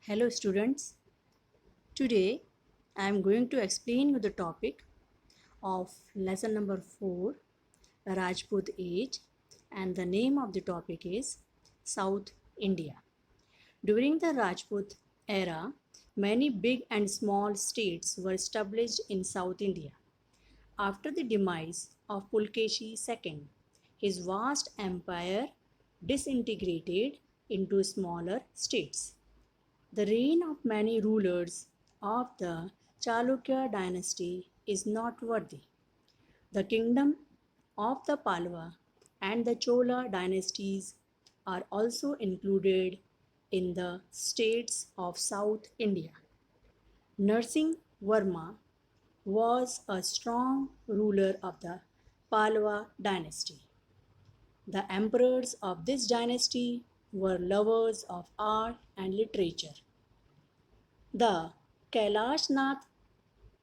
Hello students. Today I am going to explain you the topic of lesson number 4, Rajput Age, and the name of the topic is South India. During the Rajput era, many big and small states were established in South India. After the demise of Pulkeshi II, his vast empire disintegrated into smaller states. The reign of many rulers of the Chalukya dynasty is noteworthy. The kingdom of the Pallava and the Chola dynasties are also included in the states of South India. Narsingh Varma was a strong ruler of the Pallava dynasty. The emperors of this dynasty were lovers of art and literature. The Kailashnath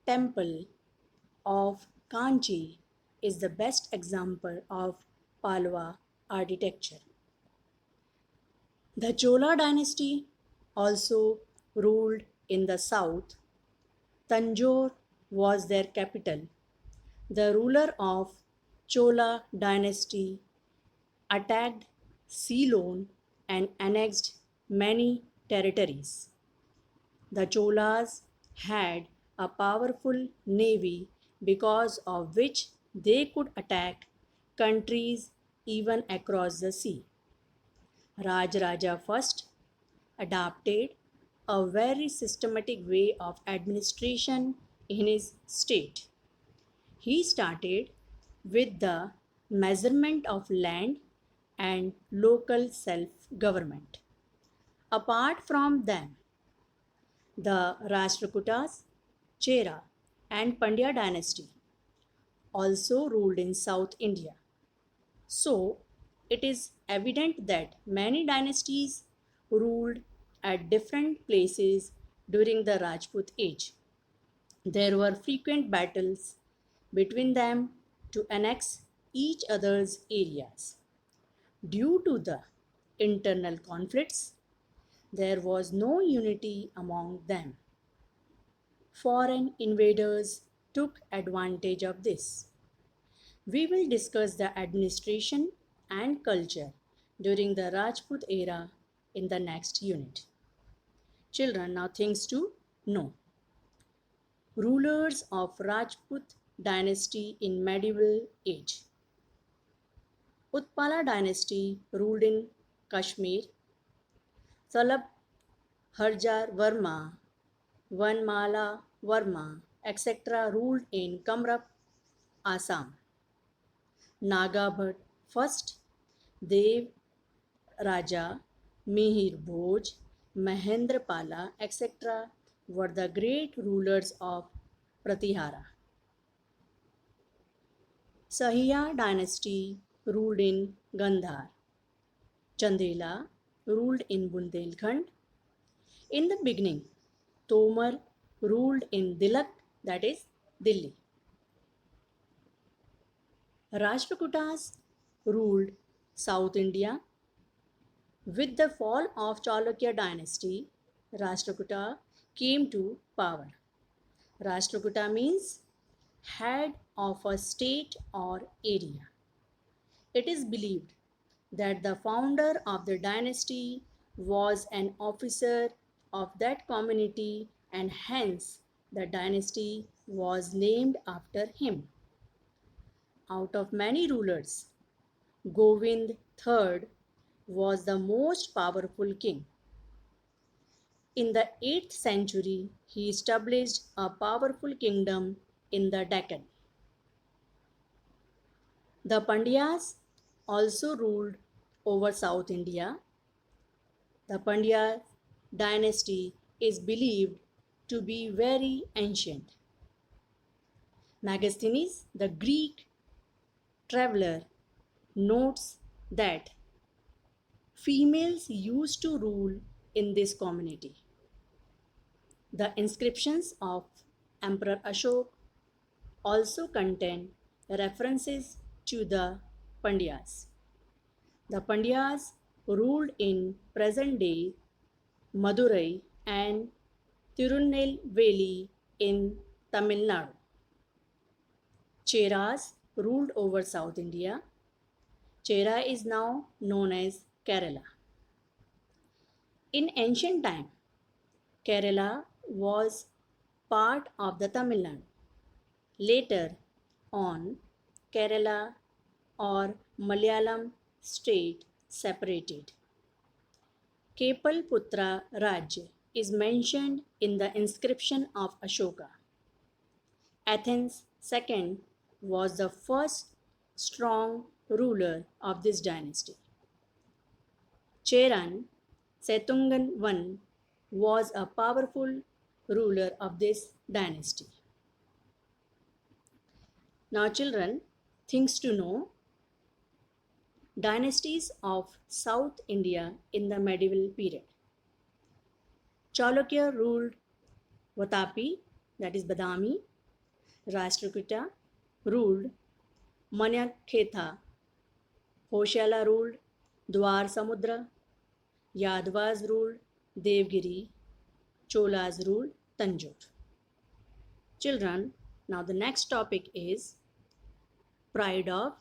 temple of Kanchi is the best example of Pallava architecture. The Chola dynasty also ruled in the south. Tanjore was their capital. The ruler of Chola dynasty attacked Ceylon and annexed many territories. The Cholas had a powerful navy because of which they could attack countries even across the sea. Rajaraja first adopted a very systematic way of administration in his state. He started with the measurement of land and local self government. Apart from them, the Rashtrakutas, Chera, and Pandya dynasty also ruled in South India. So, it is evident that many dynasties ruled at different places during the Rajput age. There were frequent battles between them to annex each other's areas. Due to the internal conflicts, there was no unity among them. Foreign invaders took advantage of this. We will discuss the administration and culture during the Rajput era in the next unit. Children, now things to know. Rulers of Rajput dynasty in medieval age. Utpala dynasty ruled in Kashmir. Salab Harjar Varma, Vanmala Varma, etc. ruled in Kamrup, Assam. Naga Bhatt first, Dev Raja, Mihir Bhoj, Mahendrapala, etc. were the great rulers of Pratihara. Sahiya dynasty ruled in Gandhar. Chandela ruled in Bundelkhand. In the beginning, Tomar ruled in Dilak, that is Delhi. Rashtrakutas ruled South India. With the fall of Chalukya dynasty, Rashtrakuta came to power. Rashtrakuta means head of a state or area. It is believed that the founder of the dynasty was an officer of that community and hence the dynasty was named after him. Out of many rulers, Govind III was the most powerful king. In the 8th century, he established a powerful kingdom in the Deccan. The Pandyas also ruled over South India. The Pandya dynasty is believed to be very ancient. Megasthenes, the Greek traveler, notes that females used to rule in this community. The inscriptions of Emperor Ashok also contain references to the Pandyas. The Pandyas ruled in present day Madurai and Tirunelveli in Tamil Nadu. Cheras ruled over South India. Chera is now known as Kerala. In ancient time, Kerala was part of the Tamil Nadu. Later on, Kerala or Malayalam state separated. Kepalputra Raj is mentioned in the inscription of Ashoka. Athens II was the first strong ruler of this dynasty. Cheran Setungan I was a powerful ruler of this dynasty. Now, children, things to know: dynasties of South India in the medieval period. Chalukya ruled Vatapi, that is Badami. Rashtrakuta ruled Manyakhetha. Hoshala ruled Dwar Samudra. Yadavas ruled Devgiri. Cholas ruled Tanjore. Children, now the next topic is pride of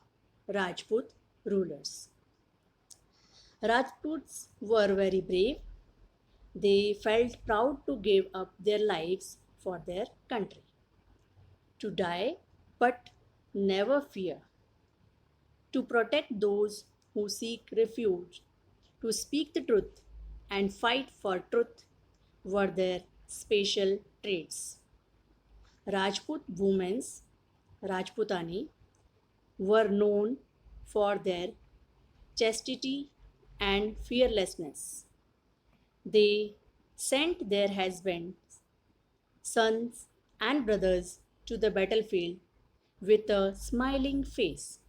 Rajput rulers. Rajputs were very brave. They felt proud to give up their lives for their country. To die, but never fear. To protect those who seek refuge. To speak the truth and fight for truth were their special traits. Rajput women, Rajputani, were known for their chastity and fearlessness. They sent their husbands, sons, and brothers to the battlefield with a smiling face.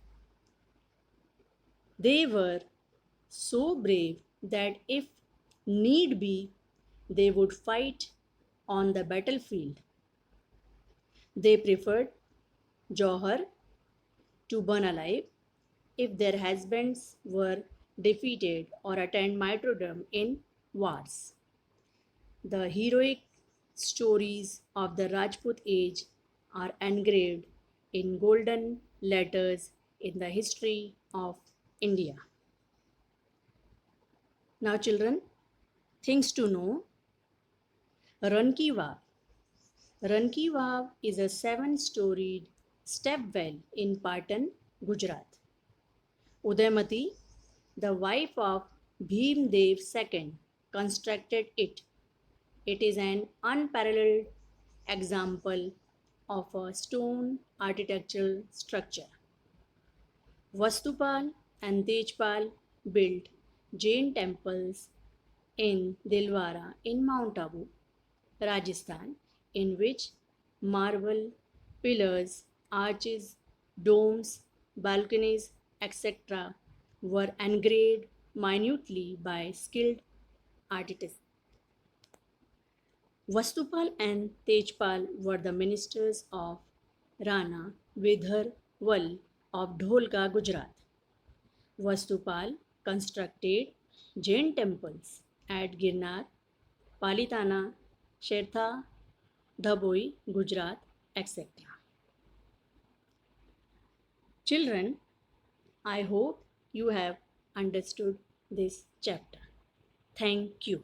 They were so brave that if need be, they would fight on the battlefield. They preferred Johar to burn alive if their husbands were defeated or attend martyrdom in wars. The heroic stories of the Rajput age are engraved in golden letters in the history of India. Now, children, things to know: Ranki Vav. Ranki Vav is a seven-storied step well in Patan, Gujarat. Udaymati, the wife of Bhim Dev II, constructed it. It is an unparalleled example of a stone architectural structure. Vastupal and Tejpal built Jain temples in Dilwara in Mount Abu, Rajasthan, in which marble pillars, arches, domes, balconies, etc., were engraved minutely by skilled artists. Vastupal and Tejpal were the ministers of Rana Vidhar Val of Dholka, Gujarat. Vastupal constructed Jain temples at Girnar, Palitana, Shertha, Dhaboi, Gujarat, etc. Children, I hope you have understood this chapter. Thank you.